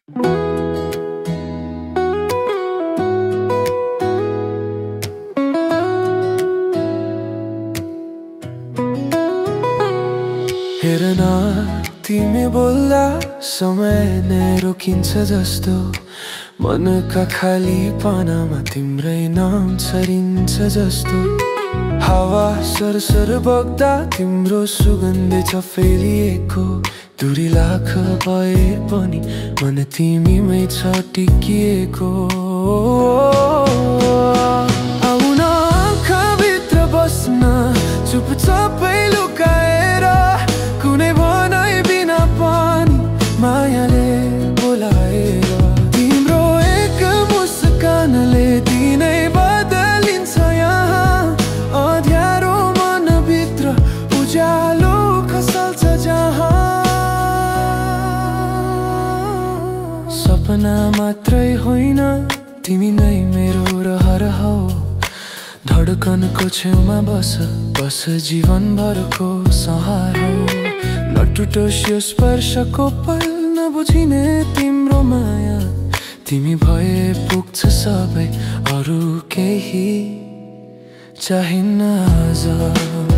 हेर न तिमी बोल्दा समय नै रोकिन्छ जस्तो, मनका खाली पानामा तिम्रै नाम छरिन्छ जस्तो। हावा सरसर बग्दा तिम्रो सुगन्ध छ फैलिएको, दूरी लाख भए पनि मन तिमीमै छ टिकिएको। आउन आँखाभित्र बस्न चुपचापै लुकाएर, कुनै भनाइ बिना पनि मायाले बोलाएर। तिम्रो एक मुस्कानले दिनै बदलिन्छ यहाँ, अँध्यारो मनभित्र उज्यालो खसाल्छ जहाँ। सपना मात्रै होइन तिमी नै मेरो रहर हौ, धडकनको छेउमा बस बस जीवनभरको सहार हो। नटुटोस् यो स्पर्शको पल, नबुझिने तिम्रो माया, तिमी भए पुग्छ सबै, अरू केही चाहिन्न आज।